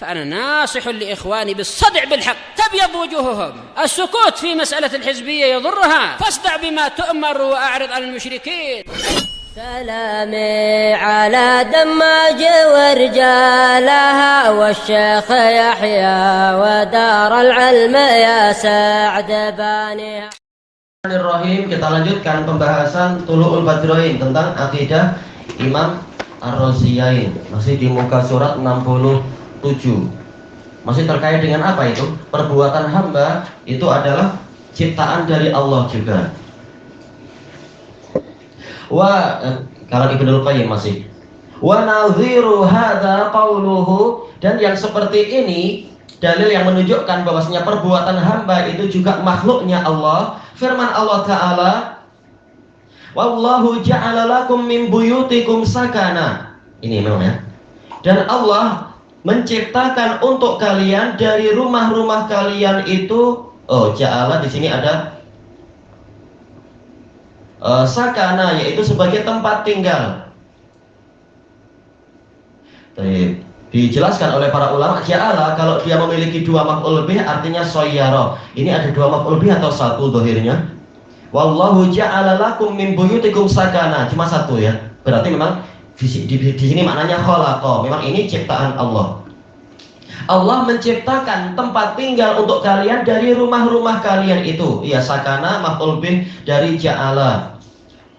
فأنا ناصح لإخواني بالصدع بالحق تبيض وجوههم. السكوت في مسألة الحزبية يضرها، فاصدع بما تؤمر وأعرض عن المشركين. سلامي على دماج ورجالها والشيخ يحيى ودار العلم يا سعد بانيها. Bismillahirrahmanirrahim. Kita lanjutkan pembahasan Thulu'ul Badroin tentang akidah Imam Ar-Raziyain. Masih di muka surat 67. Masih terkait dengan apa itu? Perbuatan hamba itu adalah ciptaan dari Allah juga. Kalau Ibnul Qayyim masih. Wa nadhiru hadza qauluhu, dan yang seperti ini dalil yang menunjukkan bahwasanya perbuatan hamba itu juga makhluknya Allah. Firman Allah Ta'ala, wallahu ja'ala lakum min buyutikum sakana. Ini memang ya. Dan Allah menciptakan untuk kalian dari rumah-rumah kalian itu, ja'ala di sini ada sakana, yaitu sebagai tempat tinggal. Dijelaskan oleh para ulama, ja'ala kalau dia memiliki dua maf'ul bih artinya soyyara. Ini ada dua maf'ul bih atau satu dohirnya? Wallahu ja'ala lakum min buyutikum sakana, cuma satu ya. Berarti memang di sini maknanya khalaqa. Memang ini ciptaan Allah. Allah menciptakan tempat tinggal untuk kalian dari rumah-rumah kalian itu. Ya, sakana maf'ul bih dari ja'ala.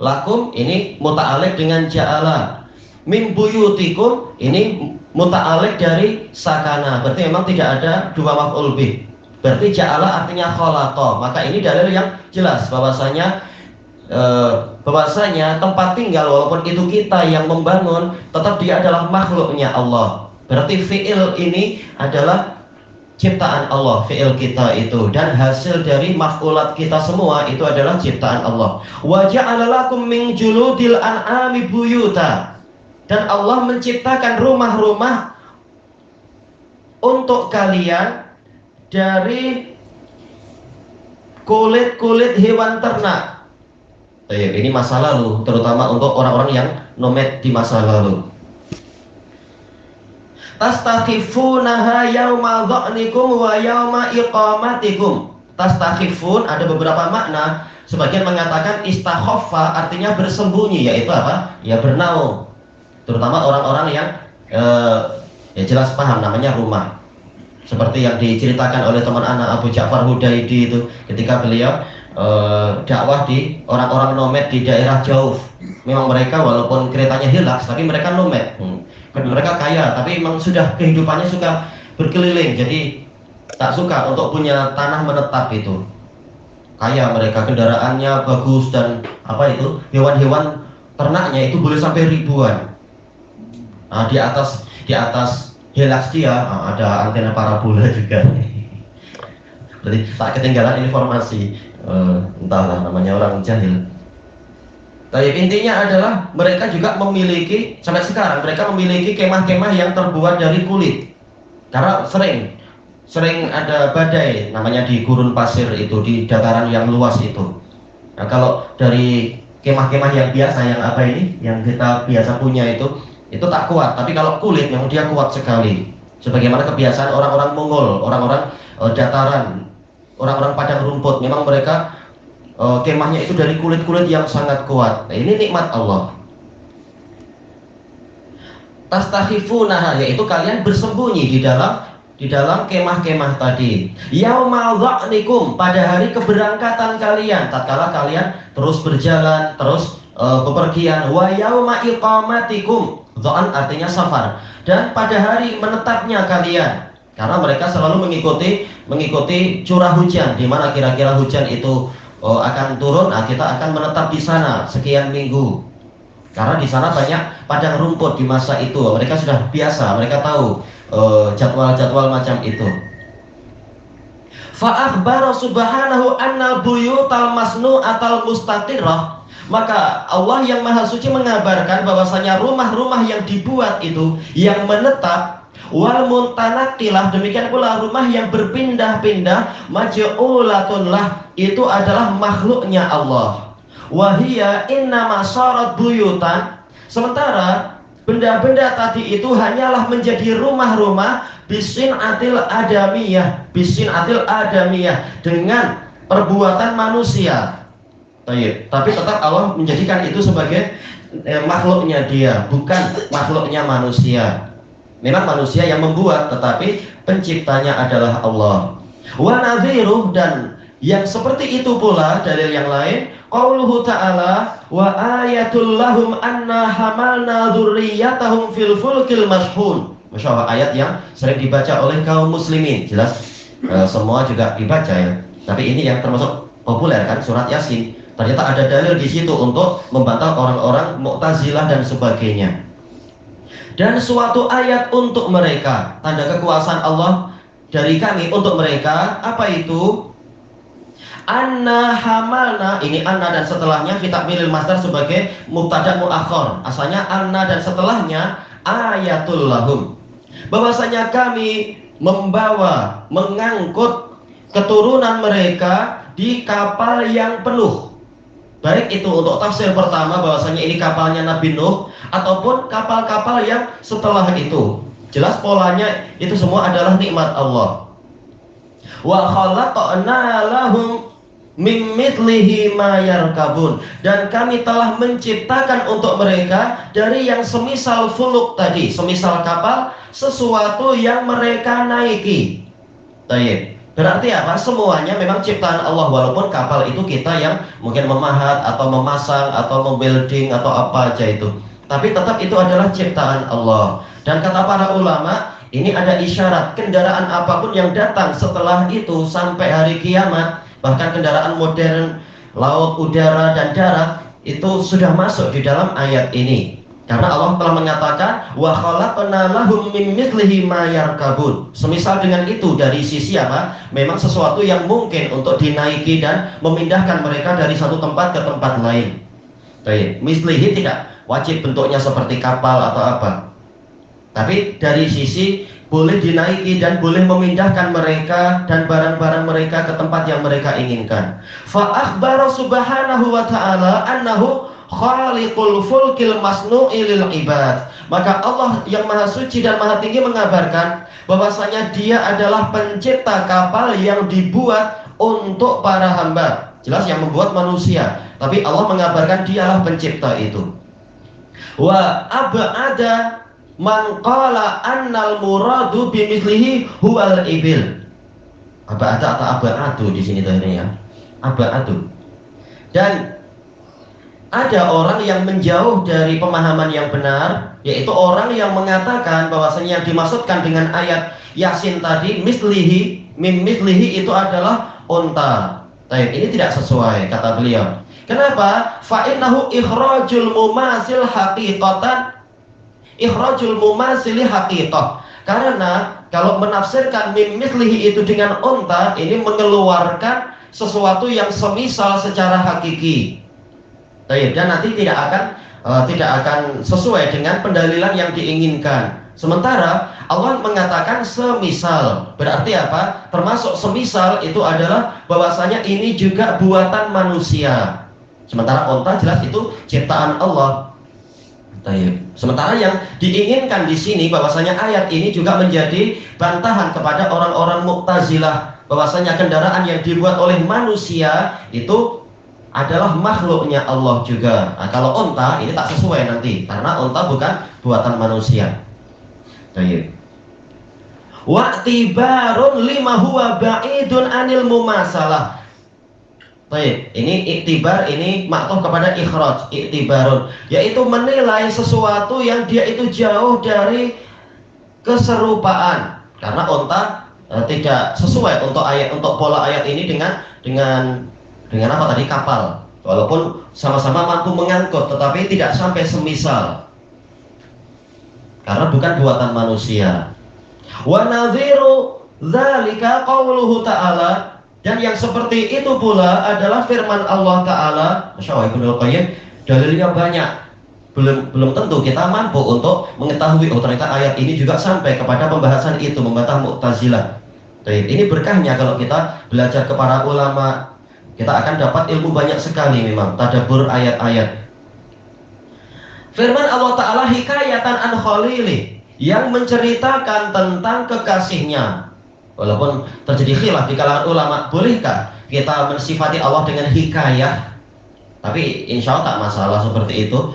Lakum ini muta'alliq dengan ja'ala. Min buyutikum ini muta'alliq dari sakana. Berarti memang tidak ada dua maf'ul bih. Berarti ja'ala artinya khalaqa. Maka ini dalil yang jelas bahwasanya tempat tinggal walaupun itu kita yang membangun, tetap dia adalah makhluknya Allah. Berarti fi'il ini adalah ciptaan Allah, fi'il kita itu, dan hasil dari maf'ulat kita semua itu adalah ciptaan Allah. Wa ja'ala lakum min juludil an'ami buyuta, dan Allah menciptakan rumah-rumah untuk kalian dari kulit-kulit hewan ternak. Ini masa lalu, terutama untuk orang-orang yang nomad di masa lalu. Tastakhifunaha yauma dha'nikum wa yauma iqamatikum. Tastakhifun ada beberapa makna. Sebagian mengatakan istakhaffa artinya bersembunyi, yaitu apa? Ya bernaung. Terutama orang-orang yang ya jelas paham namanya rumah. Seperti yang diceritakan oleh teman anak Abu Ja'far Hudaidi itu ketika beliau dakwah di orang-orang nomad di daerah jauh. Memang mereka walaupun keretanya hilang, tapi mereka nomad. Mereka kaya, tapi memang sudah kehidupannya suka berkeliling. Jadi tak suka untuk punya tanah menetap itu. Kaya mereka, kendaraannya bagus, dan apa itu hewan-hewan ternaknya itu boleh sampai ribuan. Nah, di atas Hilux dia ada antena parabola juga. Jadi tak ketinggalan informasi. Entahlah, namanya orang jahil. Tapi intinya adalah mereka juga memiliki, sampai sekarang mereka memiliki kemah-kemah yang terbuat dari kulit. Karena sering ada badai namanya di gurun pasir itu, di dataran yang luas itu. Nah, kalau dari kemah-kemah yang biasa, yang apa ini, yang kita biasa punya itu tak kuat. Tapi kalau kulit memang dia kuat sekali. Sebagaimana kebiasaan orang-orang Mongol, orang-orang dataran, orang-orang padang rumput, memang mereka kemahnya itu dari kulit-kulit yang sangat kuat. Nah, ini nikmat Allah. Tastakhifunaha, yaitu kalian bersembunyi di dalam kemah-kemah tadi. Yauma dha'nikum, pada hari keberangkatan kalian, tatkala kalian terus berjalan, terus bepergian. Wa yauma iqamatikum, dha'an artinya safar, dan pada hari menetapnya kalian. Karena mereka selalu mengikuti curah hujan, di mana kira-kira hujan itu akan turun. Nah, kita akan menetap di sana sekian minggu. Karena di sana banyak padang rumput di masa itu. Mereka sudah biasa, mereka tahu jadwal-jadwal macam itu. Fa akhbara subhanahu annal buyutal masnu'atal mustaqirrah. Maka Allah yang Maha Suci mengabarkan bahwasanya rumah-rumah yang dibuat itu, yang menetap, wal muntanaqilah, demikian pula rumah yang berpindah-pindah, maj'ulatun lah, itu adalah makhluknya Allah. Wahia innama syarat buyutan, sementara benda-benda tadi itu hanyalah menjadi rumah-rumah Bisin'atil adamiyah, bisin'atil adamiyah, dengan perbuatan manusia. Tapi tetap Allah menjadikan itu sebagai makhluknya dia, bukan makhluknya manusia. Memang manusia yang membuat, tetapi penciptanya adalah Allah. Wa nadhiruh, dan yang seperti itu pula dalil yang lain, qauluhu ta'ala wa ayatul lahum anna hamalna dzurriyyatahum fil fulkil mashhun. Masya Allah, ayat yang sering dibaca oleh kaum muslimin. Jelas semua juga dibaca ya, tapi ini yang termasuk populer kan, surat Yasin. Ternyata ada dalil di situ untuk membantah orang-orang Mu'tazilah dan sebagainya. Dan suatu ayat untuk mereka, tanda kekuasaan Allah dari kami untuk mereka, apa itu? Anna hamalna, ini anna dan setelahnya fi takmilil masdar sebagai mubtada muakhar. Asalnya anna dan setelahnya ayatul lahum. Bahwasanya kami membawa, mengangkut keturunan mereka di kapal yang penuh. Baik itu untuk tafsir pertama bahwasanya ini kapalnya Nabi Nuh, ataupun kapal-kapal yang setelah itu. Jelas polanya itu semua adalah nikmat Allah. Wa khalaqna lahum mim mithlihi ma yarkabun, dan kami telah menciptakan untuk mereka dari yang semisal fuluk tadi, semisal kapal, sesuatu yang mereka naiki. Baik. Berarti apa? Semuanya memang ciptaan Allah, walaupun kapal itu kita yang mungkin memahat atau memasang atau membuilding atau apa aja itu. Tapi tetap itu adalah ciptaan Allah. Dan kata para ulama, ini ada isyarat kendaraan apapun yang datang setelah itu sampai hari kiamat, bahkan kendaraan modern, laut, udara, dan darat, itu sudah masuk di dalam ayat ini. Karena Allah telah mengatakan wa khalaqna lahum min mithlihi ma yarkabun. Semisal dengan itu, dari sisi apa? Memang sesuatu yang mungkin untuk dinaiki dan memindahkan mereka dari satu tempat ke tempat lain. Baik, mithlihi tidak wajib bentuknya seperti kapal atau apa. Tapi dari sisi boleh dinaiki dan boleh memindahkan mereka dan barang-barang mereka ke tempat yang mereka inginkan. Fa akhbara subhanahu wa ta'ala annahu khaliqul fulkil masnu'i lil ibad. Maka Allah yang maha suci dan maha tinggi mengabarkan bahwasanya dia adalah pencipta kapal yang dibuat untuk para hamba. Jelas yang membuat manusia, tapi Allah mengabarkan dialah pencipta itu. Wa ab'ada man qala annal muradu bimithlihi huwal ibil. Ab'ada atau ab'adu di sini tadi ya. Ab'adu. Dan ada orang yang menjauh dari pemahaman yang benar, yaitu orang yang mengatakan bahwasanya yang dimaksudkan dengan ayat Yasin tadi mislihi, mim mislihi itu adalah unta. Ini tidak sesuai kata beliau. Kenapa? Fa innahu ikhrajul mumasil haqiqatan, ikhrajul mumasili haqiqah. Karena kalau menafsirkan mim mislihi itu dengan unta, ini mengeluarkan sesuatu yang semisal secara hakiki. Dan nanti tidak akan sesuai dengan pendalilan yang diinginkan. Sementara Allah mengatakan semisal, berarti apa? Termasuk semisal itu adalah bahwasanya ini juga buatan manusia. Sementara unta jelas itu ciptaan Allah. Sementara yang diinginkan di sini bahwasanya ayat ini juga menjadi bantahan kepada orang-orang Mu'tazilah, bahwasanya kendaraan yang dibuat oleh manusia itu adalah makhluknya Allah juga. Nah, kalau unta ini tak sesuai nanti, karena unta bukan buatan manusia. Wa'tibarun lima huwa ba'idun anil mumasalah. Ini iktibar, ini maktuf kepada ikhraj, iktibarun, yaitu menilai sesuatu yang dia itu jauh dari keserupaan. Karena unta tidak sesuai untuk ayat, untuk pola ayat ini dengan apa tadi, kapal. Walaupun sama-sama mampu mengangkut, tetapi tidak sampai semisal, karena bukan buatan manusia. Wa nadhiru dzalika qauluhu ta'ala, dan yang seperti itu pula adalah firman Allah Ta'ala. Masya Allah, Ibnu Qayyim dalilnya banyak. Belum tentu kita mampu untuk mengetahui, oh ternyata ayat ini juga sampai kepada pembahasan itu, membantah Mu'tazilah. Ini berkahnya kalau kita belajar ke para ulama. Kita akan dapat ilmu banyak sekali memang, tadabbur ayat-ayat. Firman Allah Ta'ala hikayatan an khalili, yang menceritakan tentang kekasihnya. Walaupun terjadi khilaf di kalangan ulama, bolehkah kita mensifati Allah dengan hikayah? Tapi insya Allah tak masalah seperti itu.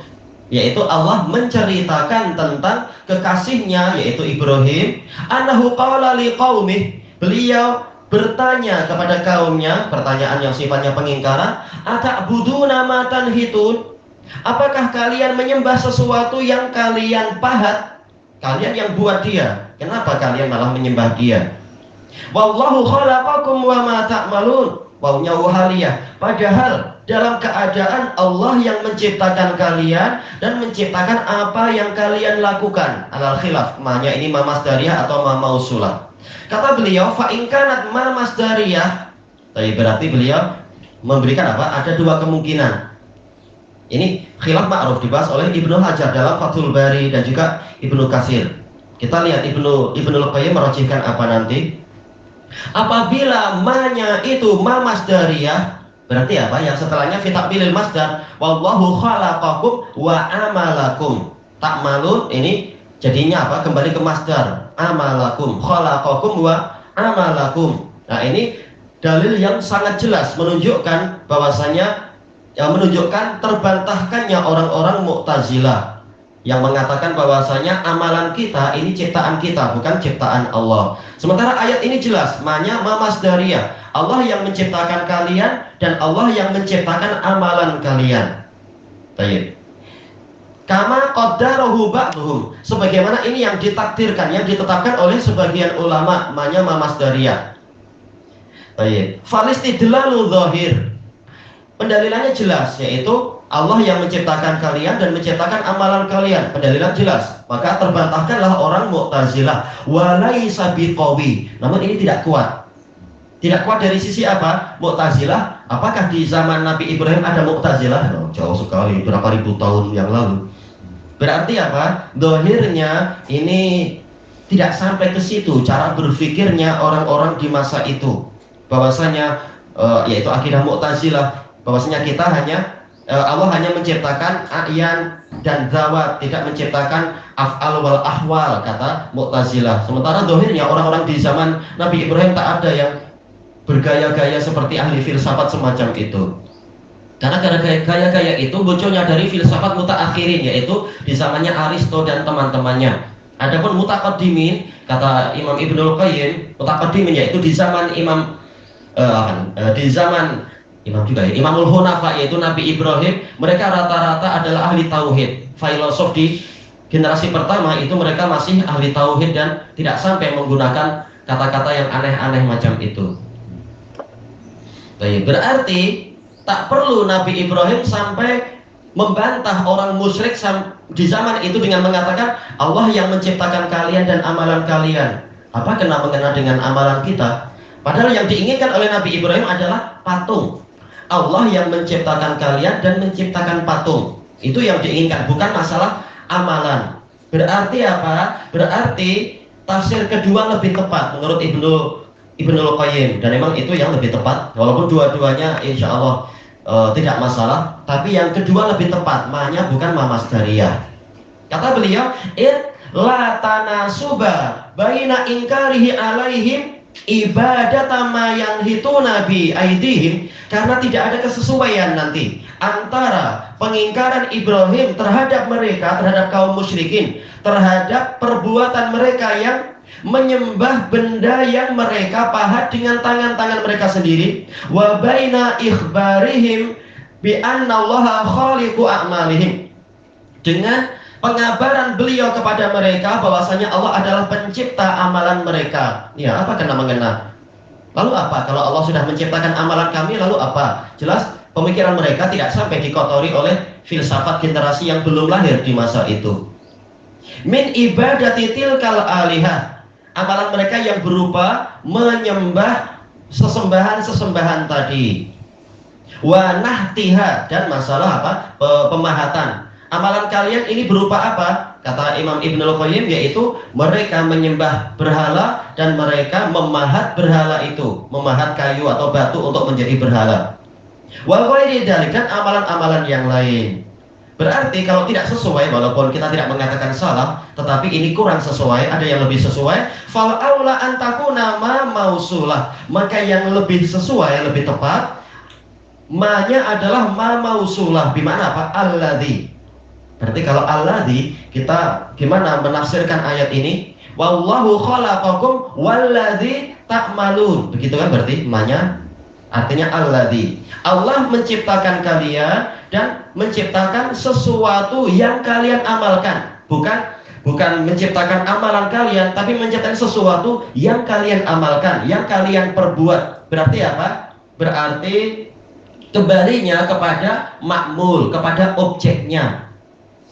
Yaitu Allah menceritakan tentang kekasihnya, yaitu Ibrahim. Annahu qala liqaumih, beliau bertanya kepada kaumnya, pertanyaan yang sifatnya pengingkaran. Ata'buduna ma tanhitun, apakah kalian menyembah sesuatu yang kalian pahat? Kalian yang buat dia, kenapa kalian malah menyembah dia? Wallahu khalaqakum wa ma ta'malun. Wawnya wahaliyah, padahal dalam keadaan Allah yang menciptakan kalian dan menciptakan apa yang kalian lakukan. Alal khilaf, mahnya ini ma masdariyah atau ma mausulah. Kata beliau, fa in kanat ma masdariyah, berarti beliau memberikan apa? Ada dua kemungkinan. Ini khilaf ma'ruf dibahas oleh Ibnu Hajar dalam Fathul Bari dan juga Ibnu Katsir. Kita lihat Ibnu Qayyim merajihkan apa nanti. Apabila ma-nya itu ma masdariyah, berarti apa? Yang setelahnya fi ta'bilil masdar, wallahu khalaqakum wa amalakum. Ta'malun ini jadinya apa? Kembali ke masdar. Amalakum, khalaqakum wa amalakum. Nah, ini dalil yang sangat jelas menunjukkan bahwasanya menunjukkan terbantahkannya orang-orang Mu'tazilah yang mengatakan bahwasanya amalan kita ini ciptaan kita, bukan ciptaan Allah. Sementara ayat ini jelas, ma-nya ma masdariyah. Allah yang menciptakan kalian dan Allah yang menciptakan amalan kalian. Baik. Kama qaddarahu ba'dhum, sebagaimana ini yang ditakdirkan, yang ditetapkan oleh sebagian ulama, ma-nya ma masdariyah. Baik. Falistidlalu dzahir. Pendalilannya jelas, yaitu Allah yang menciptakan kalian dan menciptakan amalan kalian. Pendalilan jelas. Maka terbantahkanlah orang Mu'tazilah. Walaisa biqawi. Namun ini tidak kuat. Tidak kuat dari sisi apa? Mu'tazilah. Apakah di zaman Nabi Ibrahim ada Mu'tazilah? Oh, jauh sekali, berapa ribu tahun yang lalu. Berarti apa? Dohirnya ini tidak sampai ke situ cara berpikirnya orang-orang di masa itu. Bahwasanya yaitu akidah Mu'tazilah, bahwasanya kita Allah hanya menciptakan a'yan dan zawat, tidak menciptakan af'al wal ahwal, kata Mu'tazilah. Sementara dohirnya orang-orang di zaman Nabi Ibrahim tak ada yang bergaya-gaya seperti ahli filsafat semacam itu. Karena gaya-gaya itu munculnya dari filsafat mutaakhirin, yaitu di zamannya Aristo dan teman-temannya. Adapun mutaqaddimin, kata Imam Ibnul Qayyim, mutaqaddimin yaitu di zaman Imamul Hunafa, yaitu Nabi Ibrahim, mereka rata-rata adalah ahli tauhid. Filosof di generasi pertama itu mereka masih ahli tauhid dan tidak sampai menggunakan kata-kata yang aneh-aneh macam itu. Berarti tak perlu Nabi Ibrahim sampai membantah orang musyrik di zaman itu dengan mengatakan Allah yang menciptakan kalian dan amalan kalian. Apa kena-mengena dengan amalan kita? Padahal yang diinginkan oleh Nabi Ibrahim adalah patung. Allah yang menciptakan kalian dan menciptakan patung. Itu yang diinginkan, bukan masalah amalan. Berarti apa? Berarti tafsir kedua lebih tepat menurut Ibnul Qayyim, dan memang itu yang lebih tepat. Walaupun dua-duanya insya Allah tidak masalah, tapi yang kedua lebih tepat. Ma-nya bukan ma masdariyah. Kata beliau, la tanasuba baina inkarihi alaihim ibadata ma yanhituna bi aidihim, karena tidak ada kesesuaian nanti antara pengingkaran Ibrahim terhadap mereka, terhadap kaum musyrikin, terhadap perbuatan mereka yang menyembah benda yang mereka pahat dengan tangan-tangan mereka sendiri, wa baina ikhbarihim bi anna Allaha khaliqu a'malihim, dengan pengabaran beliau kepada mereka bahwasanya Allah adalah pencipta amalan mereka. Ya, apa kena-mengena? Lalu apa kalau Allah sudah menciptakan amalan kami, lalu apa? Jelas pemikiran mereka tidak sampai dikotori oleh filsafat generasi yang belum lahir di masa itu. Min ibadati tilkal alihah, amalan mereka yang berupa menyembah sesembahan-sesembahan tadi. Wa nahtiha, dan masalah apa? Pemahatan. Amalan kalian ini berupa apa? Kata Imam Ibnul Qayyim, yaitu mereka menyembah berhala dan mereka memahat berhala itu, memahat kayu atau batu untuk menjadi berhala. Wa ghairi dzalik, dan amalan-amalan yang lain. Berarti kalau tidak sesuai, walaupun kita tidak mengatakan salah, tetapi ini kurang sesuai, ada yang lebih sesuai, fal aula an takuna ma mausulah. Maka yang lebih sesuai, lebih tepat, ma-nya adalah ma mausulah. Bimana apa? Alladzi. Berarti kalau alladzi, kita gimana menafsirkan ayat ini? Wallahu khalaqakum walladzi ta'malun. Begitu kan berarti ma-nya artinya alladzi. Allah menciptakan kalian dan menciptakan sesuatu yang kalian amalkan. Bukan menciptakan amalan kalian, tapi menciptakan sesuatu yang kalian amalkan, yang kalian perbuat. Berarti apa? Berarti kembalinya kepada makmul, kepada objeknya.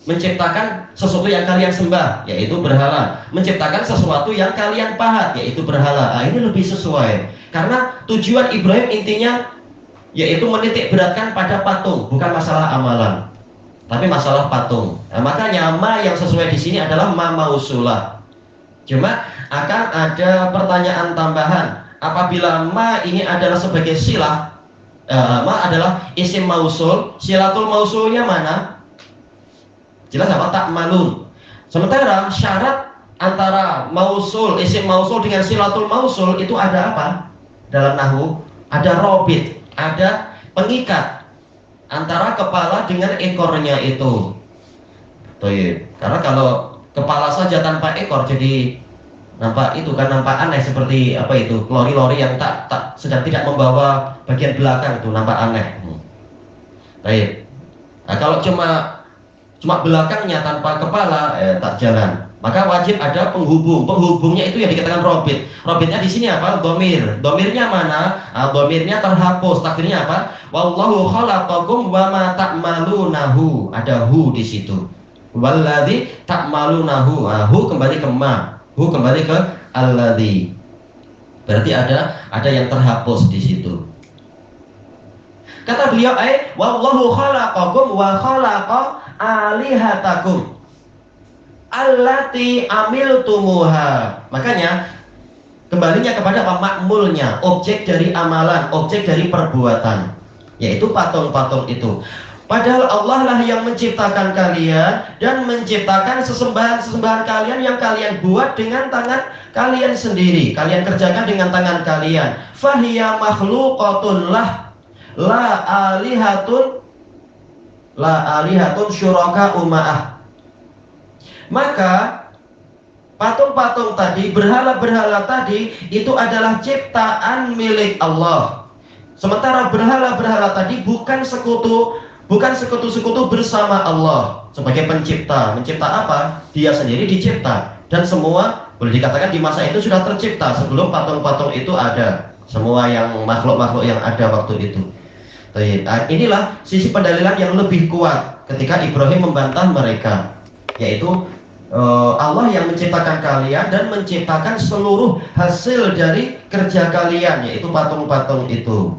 Menciptakan sesuatu yang kalian sembah, yaitu berhala. Menciptakan sesuatu yang kalian pahat, yaitu berhala. Nah, ini lebih sesuai. Karena tujuan Ibrahim intinya yaitu menitik beratkan pada patung, bukan masalah amalan, tapi masalah patung. Nah, makanya ma yang sesuai di sini adalah ma mausulah. Cuma akan ada pertanyaan tambahan. Apabila ma ini adalah sebagai silah, ma adalah isim mausul, silatul mausulnya mana? Jelas apa? Ta'malun. Sementara syarat antara mausul, isim mausul dengan silatul mausul itu ada apa? Dalam nahwu ada robit, ada pengikat antara kepala dengan ekornya itu. Karena kalau kepala saja tanpa ekor jadi nampak itu kan, nampak aneh, seperti apa itu, lori-lori yang sedang tidak membawa bagian belakang, itu nampak aneh. Nah, kalau cuma belakangnya tanpa kepala, tak jalan. Maka wajib ada penghubung. Penghubungnya itu yang dikatakan robit. Robitnya di sini apa? Domir. Domirnya mana? Domirnya terhapus. Takdirnya apa? Wallahu khalaqakum wa ma ta'malunahu. Ada hu di situ. Walladzi ta'malunahu. Hu kembali ke ma. Hu kembali ke alladzi. Berarti ada yang terhapus di situ. Kata beliau, wallahu khalaqakum wa khalaqa alihatakum allati amiltumuha. Makanya kembalinya kepada apa? Makmulnya, objek dari amalan, objek dari perbuatan, yaitu patung-patung itu. Padahal Allah lah yang menciptakan kalian dan menciptakan sesembahan-sesembahan kalian yang kalian buat dengan tangan kalian sendiri, kalian kerjakan dengan tangan kalian. Fahiya makhluqatun lah la alihatun syuraka uma'ah. Maka patung-patung tadi, berhala-berhala tadi itu adalah ciptaan milik Allah. Sementara berhala-berhala tadi bukan sekutu-sekutu bersama Allah sebagai pencipta. Mencipta apa? Dia sendiri dicipta. Dan semua boleh dikatakan di masa itu sudah tercipta sebelum patung-patung itu ada. Semua yang makhluk-makhluk yang ada waktu itu. Inilah sisi pendalilan yang lebih kuat ketika Ibrahim membantah mereka, yaitu Allah yang menciptakan kalian dan menciptakan seluruh hasil dari kerja kalian, yaitu patung-patung itu.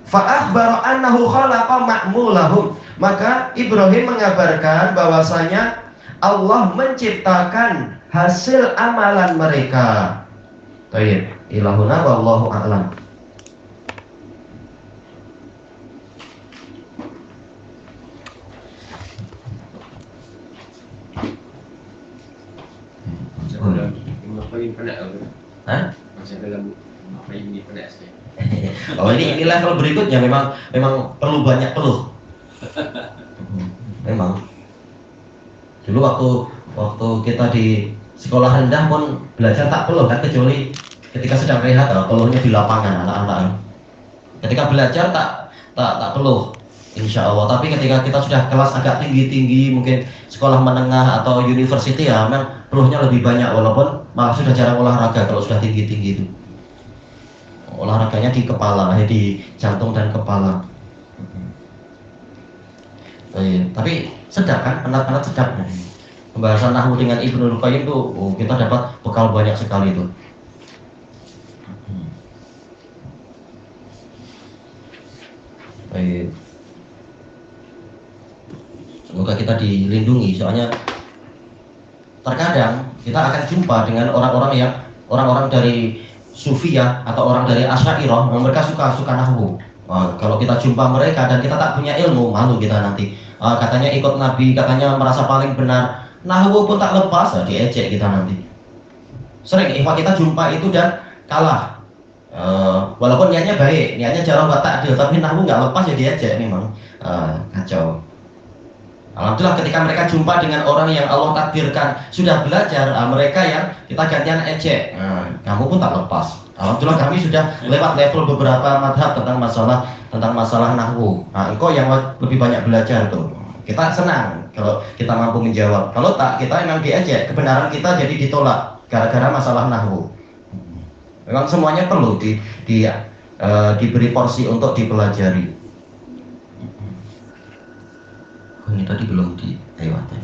Fa'akhbara annahu khalaqa ma'mulahum. Maka Ibrahim mengabarkan bahwasanya Allah menciptakan hasil amalan mereka. Ilahuna wallahu a'lam. Oh, ini level berikutnya memang perlu banyak peluh. Memang dulu waktu kita di sekolah rendah pun belajar tak peluh kan, kecuali ketika sedang rehat, peluhnya di lapangan anak-anak. Ketika belajar tak peluh, insya Allah. Tapi ketika kita sudah kelas agak tinggi, mungkin sekolah menengah atau university, ya memang peluhnya lebih banyak, walaupun malah sudah jarang olahraga kalau sudah tinggi itu. Olahraganya di kepala, di jantung dan kepala. Tapi sedap kan, penat-penat sedap. Pembahasan nahwu dengan Ibnul Qayyim itu, kita dapat bekal banyak sekali itu. Semoga kita dilindungi, soalnya terkadang kita akan jumpa dengan orang-orang dari Sufiyah atau orang dari Asy'ariyah, mereka suka nahwu. Kalau kita jumpa mereka dan kita tak punya ilmu, malu kita nanti. katanya ikut Nabi, katanya merasa paling benar. Nahwu pun tak lepas, diejek kita nanti. Sering ikhwah kita jumpa itu dan kalah. Walaupun niatnya baik, niatnya jarang buat takdil, tapi nahwu nggak lepas ya diejek memang. Kacau. Alhamdulillah ketika mereka jumpa dengan orang yang Allah takdirkan sudah belajar, mereka yang kita gantian ejek. Kamu pun tak lepas. Alhamdulillah kami sudah lewat level beberapa madhab tentang masalah nahwu. Engkau yang lebih banyak belajar tuh. Kita senang kalau kita mampu menjawab. Kalau tak, kita memang diejek. Kebenaran kita jadi ditolak gara-gara masalah nahwu. Memang semuanya perlu diberi porsi untuk dipelajari. Ini tadi belum dilewati.